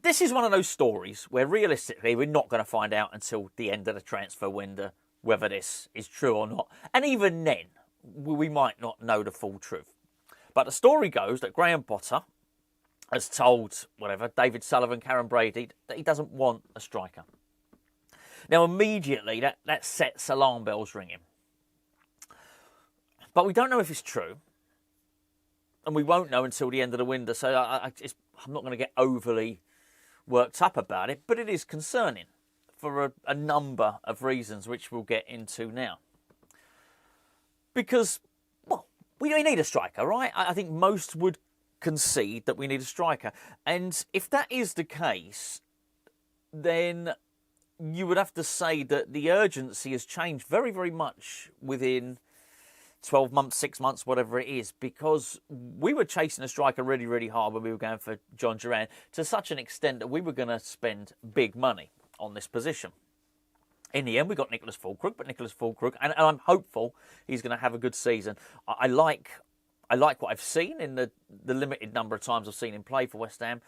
This is one of those stories where realistically we're not going to find out until the end of the transfer window whether this is true or not. And even then, we might not know the full truth. But the story goes that Graham Potter has told, David Sullivan, Karen Brady, that he doesn't want a striker. Now, immediately, that sets alarm bells ringing. But we don't know if it's true. And we won't know until the end of the window. So I'm not going to get overly worked up about it. But it is concerning for a number of reasons, which we'll get into now. Because, well, we need a striker, right? I think most would concede that we need a striker. And if that is the case, then you would have to say that the urgency has changed very, very much within 12 months, 6 months, whatever it is, because we were chasing a striker really, really hard when we were going for John Duran to such an extent that we were going to spend big money on this position. In the end, we got Niclas Füllkrug, and I'm hopeful he's going to have a good season. I like what I've seen in the limited number of times I've seen him play for West Ham,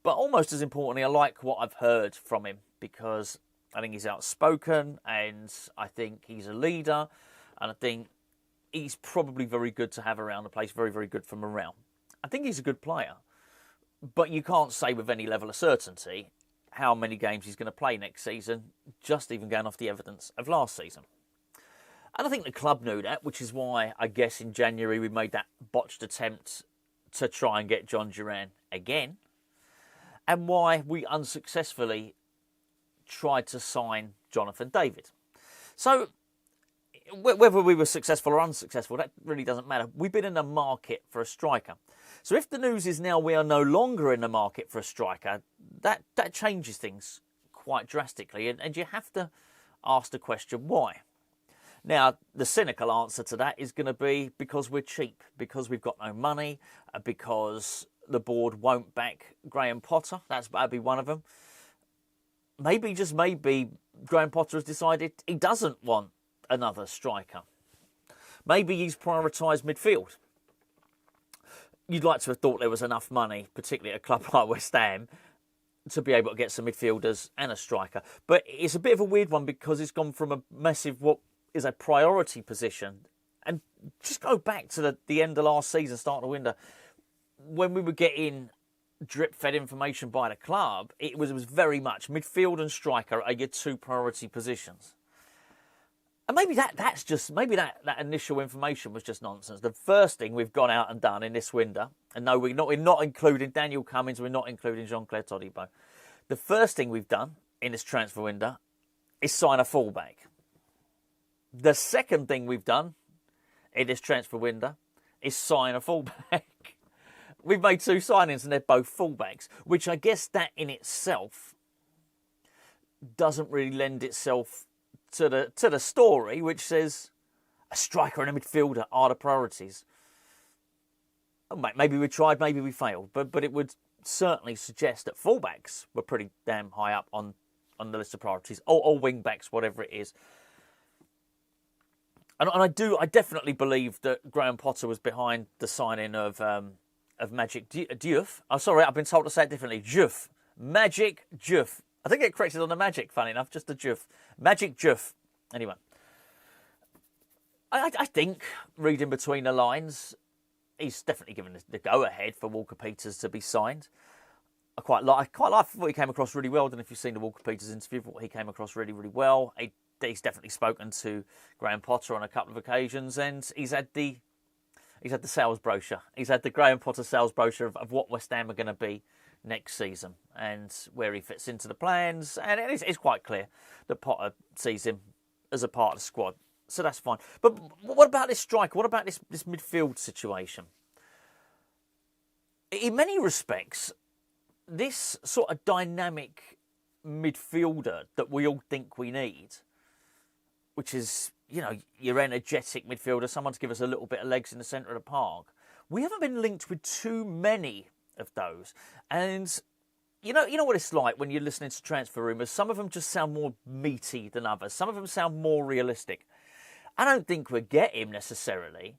but almost as importantly, I like what I've heard from him, because I think he's outspoken, and I think he's a leader, and I think he's probably very good to have around the place, very, very good for morale. I think he's a good player, but you can't say with any level of certainty how many games he's going to play next season, just even going off the evidence of last season. And I think the club knew that, which is why I guess in January we made that botched attempt to try and get John Duran again, and why we unsuccessfully tried to sign Jonathan David. So whether we were successful or unsuccessful, that really doesn't matter. We've been in the market for a striker. So if the news is now we are no longer in the market for a striker, that changes things quite drastically. And you have to ask the question, why? Now, the cynical answer to that is going to be because we're cheap, because we've got no money, because the board won't back Graham Potter. That'd be one of them. Maybe, just maybe, Graham Potter has decided he doesn't want another striker. Maybe he's prioritised midfield. You'd like to have thought there was enough money, particularly at a club like West Ham, to be able to get some midfielders and a striker. But it's a bit of a weird one because it's gone from a massive, what is a priority position. And just go back to the end of last season, start of the window, when we were getting drip-fed information by the club, it was very much midfield and striker are your two priority positions. And maybe that initial information was just nonsense. The first thing we've gone out and done in this window, and no, we're not including Daniel Cummins, we're not including Jean-Claire Todibo. The first thing we've done in this transfer window is sign a fullback. The second thing we've done in this transfer window is sign a fullback. We've made two signings and they're both fullbacks, which I guess that in itself doesn't really lend itself to the story, which says a striker and a midfielder are the priorities. Maybe we tried, maybe we failed, but it would certainly suggest that fullbacks were pretty damn high up on the list of priorities, or wing backs, whatever it is. And I definitely believe that Graham Potter was behind the signing of Magic Diouf. I'm sorry, I've been told to say it differently. Diouf. Magic Diouf. I think it corrected on the Magic, funny enough, just the Diouf. Magic Diouf. Anyway. I think, reading between the lines, he's definitely given the go-ahead for Walker Peters to be signed. I quite like what he came across really well. I don't know if you've seen the Walker Peters interview, but he came across really, really well. He's definitely spoken to Graham Potter on a couple of occasions, and he's had the sales brochure. He's had the Graham Potter sales brochure of what West Ham are going to be next season and where he fits into the plans. And it's quite clear that Potter sees him as a part of the squad. So that's fine. But what about this striker? What about this midfield situation? In many respects, this sort of dynamic midfielder that we all think we need, which is, your energetic midfielder, someone to give us a little bit of legs in the centre of the park. We haven't been linked with too many of those. And you know what it's like when you're listening to transfer rumours? Some of them just sound more meaty than others. Some of them sound more realistic. I don't think we'll get him necessarily,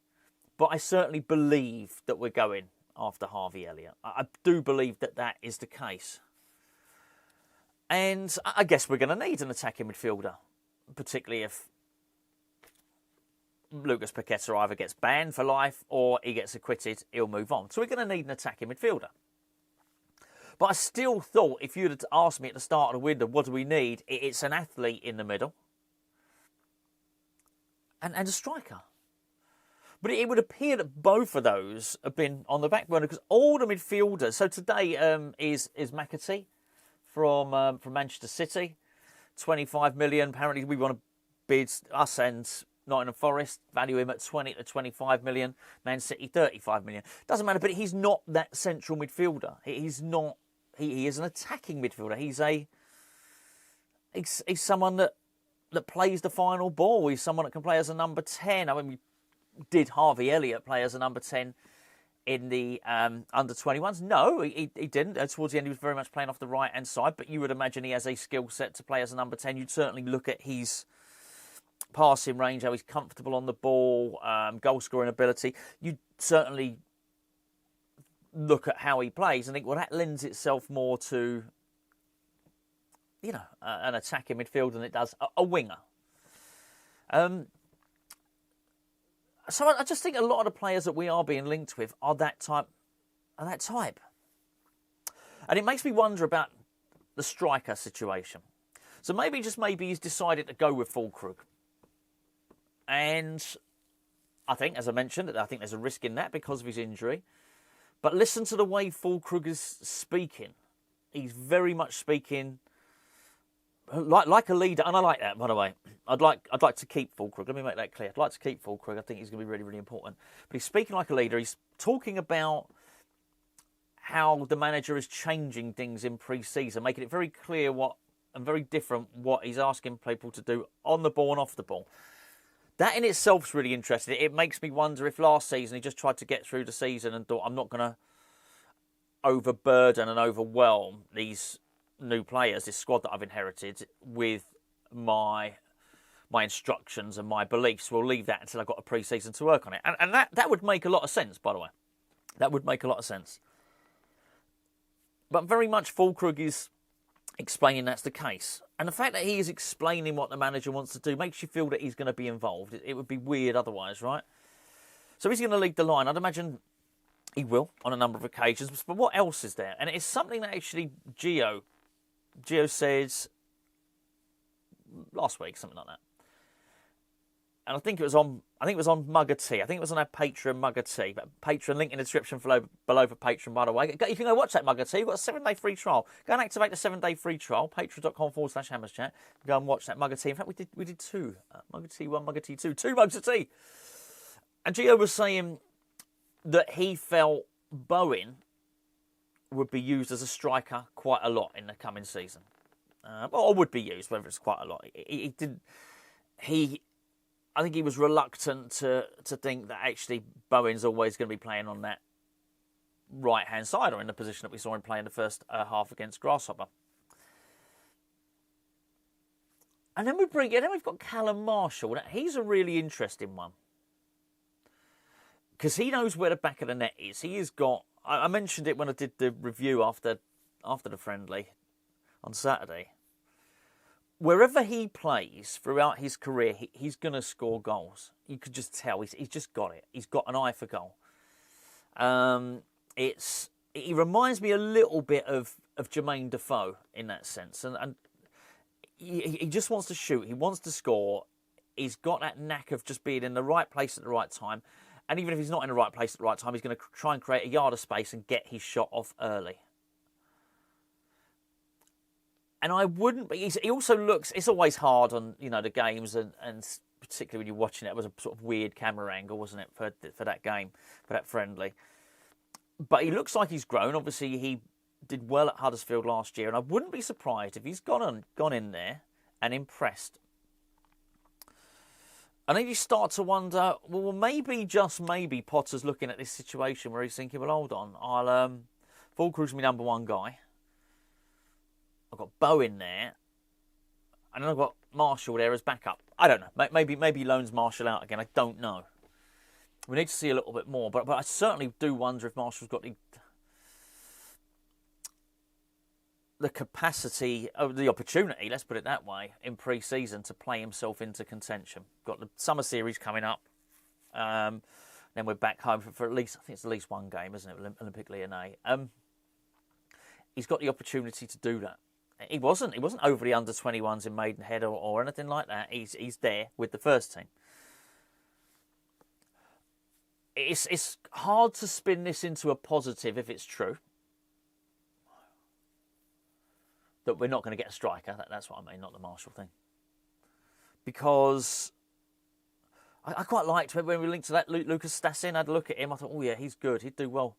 but I certainly believe that we're going after Harvey Elliott. I do believe that is the case. And I guess we're going to need an attacking midfielder, particularly if Lucas Paqueta either gets banned for life or he gets acquitted, he'll move on. So we're going to need an attacking midfielder. But I still thought, if you'd have asked me at the start of the window, what do we need? It's an athlete in the middle and a striker. But it would appear that both of those have been on the back burner because all the midfielders. So today is McAtee from Manchester City, 25 million. Apparently, we want to bid us and Nottingham Forest, value him at 20 to 25 million. Man City, 35 million. Doesn't matter, but he's not that central midfielder. He's not. He is an attacking midfielder. He's someone that plays the final ball. He's someone that can play as a number 10. I mean, we did Harvey Elliott play as a number 10 in the under-21s? No, he didn't. Towards the end, he was very much playing off the right-hand side, but you would imagine he has a skill set to play as a number 10. You'd certainly look at his passing range, how he's comfortable on the ball, goal-scoring ability. You'd certainly look at how he plays and think, well, that lends itself more to, an attacking midfield than it does a winger. So I just think a lot of the players that we are being linked with are that type. And it makes me wonder about the striker situation. So maybe he's decided to go with Füllkrug. And I think, as I mentioned, I think there's a risk in that because of his injury. But listen to the way Füllkrug is speaking. He's very much speaking like a leader, and I like that, by the way. I'd like to keep Füllkrug. Let me make that clear. I'd like to keep Füllkrug. I think he's going to be really, really important. But he's speaking like a leader. He's talking about how the manager is changing things in pre-season, making it very clear and very different what he's asking people to do on the ball and off the ball. That in itself is really interesting. It makes me wonder if last season he just tried to get through the season and thought, I'm not going to overburden and overwhelm these new players, this squad that I've inherited, with my instructions and my beliefs. We'll leave that until I've got a pre-season to work on it. And that would make a lot of sense, by the way. That would make a lot of sense. But very much Füllkrug is explaining that's the case. And the fact that he is explaining what the manager wants to do makes you feel that he's going to be involved. It would be weird otherwise, right? So he's going to lead the line. I'd imagine he will on a number of occasions. But what else is there? And it's something that actually Gio says last week, something like that. And I think it was on Mugger Tea. I think it was on our Patreon Mugger Tea. But Patreon, link in the description below for Patreon, by the way. You can go watch that Mugger Tea. You've got a 7-day free trial. Go and activate the 7-day free trial. Patreon.com/HammersChat. Go and watch that Mugger Tea. In fact, we did two. Mugger Tea 1, Mugger Tea 2. 2 mugs of tea. And Gio was saying that he felt Bowen would be used as a striker quite a lot in the coming season. Or would be used, whether it's quite a lot. I think he was reluctant to think that actually Bowen's always going to be playing on that right-hand side or in the position that we saw him play in the first half against Grasshopper. And then we've got Callum Marshall. Now, he's a really interesting one because he knows where the back of the net is. He has got. I mentioned it when I did the review after the friendly on Saturday. Wherever he plays throughout his career, he's going to score goals. You could just tell. He's just got it. He's got an eye for goal. He reminds me a little bit of Jermaine Defoe in that sense. And he just wants to shoot. He wants to score. He's got that knack of just being in the right place at the right time. And even if he's not in the right place at the right time, he's going to try and create a yard of space and get his shot off early. And I wouldn't, but he also looks, it's always hard on, the games and particularly when you're watching it was a sort of weird camera angle, wasn't it, for that game, for that friendly. But he looks like he's grown. Obviously, he did well at Huddersfield last year, and I wouldn't be surprised if he's gone in there and impressed. And then you start to wonder, well, maybe, just maybe, Potter's looking at this situation where he's thinking, well, hold on, Füllkrug's my number one guy. I've got Bowen there, and then I've got Marshall there as backup. I don't know. Maybe he loans Marshall out again. I don't know. We need to see a little bit more. But I certainly do wonder if Marshall's got the capacity, the opportunity, let's put it that way, in pre-season to play himself into contention. Got the summer series coming up. Then we're back home for at least, I think it's at least one game, isn't it, Olympique Lyonnais. He's got the opportunity to do that. He wasn't over the under-21s in Maidenhead or anything like that. He's there with the first team. It's hard to spin this into a positive if it's true that we're not going to get a striker. That's what I mean, not the Marshall thing. Because I quite liked when we linked to that Lucas Stassin. I had a look at him. I thought, oh yeah, he's good. He'd do well.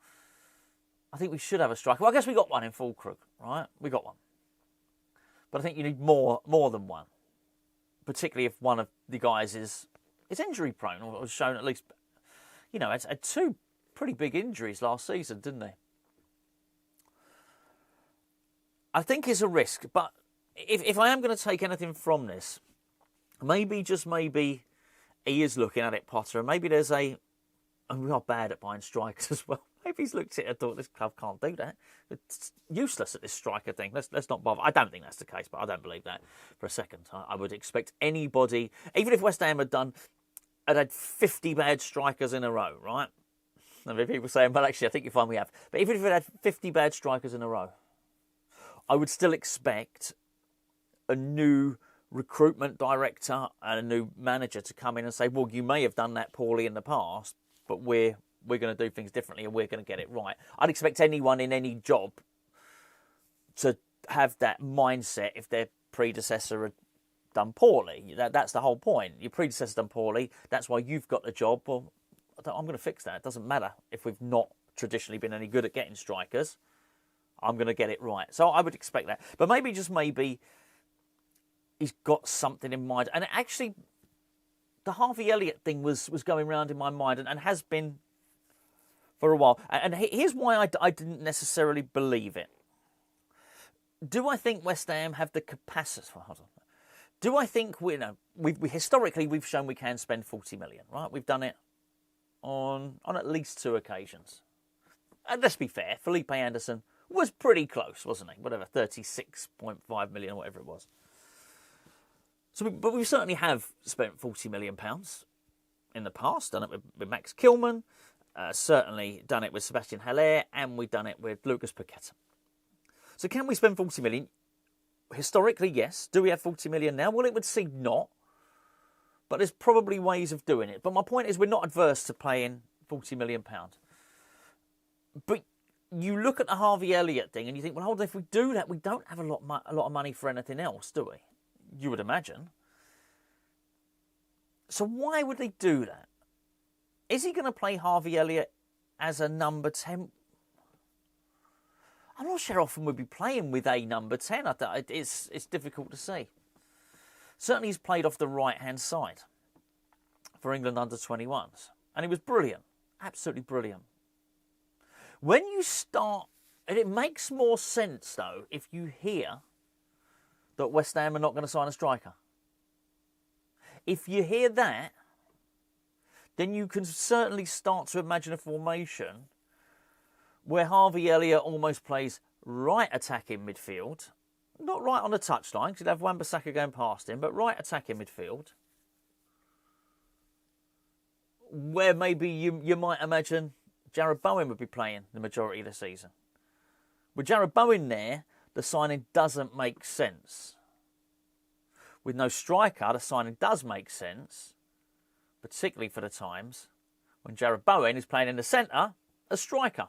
I think we should have a striker. Well, I guess we got one in Füllkrug, right? We got one. But I think you need more than one. Particularly if one of the guys is injury prone or was shown at least, had two pretty big injuries last season, didn't they? I think it's a risk, but if I am going to take anything from this, maybe, just maybe, he is looking at it, Potter, and maybe there's and we are bad at buying strikers as well. Maybe he's looked at it and thought, this club can't do that. It's useless at this striker thing. Let's not bother. I don't think that's the case, but I don't believe that for a second. I would expect anybody, even if West Ham had 50 bad strikers in a row, right? I mean, people saying, well, actually, I think you find we have. But even if it had 50 bad strikers in a row, I would still expect a new recruitment director and a new manager to come in and say, well, you may have done that poorly in the past, but we're going to do things differently and we're going to get it right. I'd expect anyone in any job to have that mindset if their predecessor had done poorly. That's the whole point. Your predecessor done poorly, that's why you've got the job. Well, I'm going to fix that. It doesn't matter if we've not traditionally been any good at getting strikers. I'm going to get it right. So I would expect that. But maybe, just maybe, he's got something in mind. And actually, the Harvey Elliott thing was going round in my mind and has been for a while. And here's why I didn't necessarily believe it. Do I think West Ham have the capacity? Well, hold on. Do I think we historically we've shown we can spend 40 million, right? We've done it on at least 2 occasions. And let's be fair, Felipe Anderson was pretty close, wasn't he? Whatever, 36.5 million, whatever it was. So, but we certainly have spent £40 million in the past. Done it with Max Kilman, certainly done it with Sebastian Haller, and we've done it with Lucas Paqueta. So can we spend 40 million? Historically, yes. Do we have 40 million now? Well, it would seem not. But there's probably ways of doing it. But my point is, we're not adverse to paying £40 million. But you look at the Harvey Elliott thing and you think, well, hold on, if we do that, we don't have a lot of money for anything else, do we? You would imagine. So why would they do that? Is he going to play Harvey Elliott as a number 10? I'm not sure often we'd be playing with a number 10. It's difficult to see. Certainly he's played off the right-hand side for England under-21s. And he was brilliant. Absolutely brilliant. When you start... And it makes more sense, though, if you hear that West Ham are not going to sign a striker. If you hear that, then you can certainly start to imagine a formation where Harvey Elliott almost plays right attacking midfield, not right on the touchline, because you'd have Wan-Bissaka going past him, but right attacking midfield, where maybe you might imagine Jarrod Bowen would be playing the majority of the season. With Jarrod Bowen there, the signing doesn't make sense. With no striker, the signing does make sense, particularly for the times when Jarrod Bowen is playing in the centre as striker.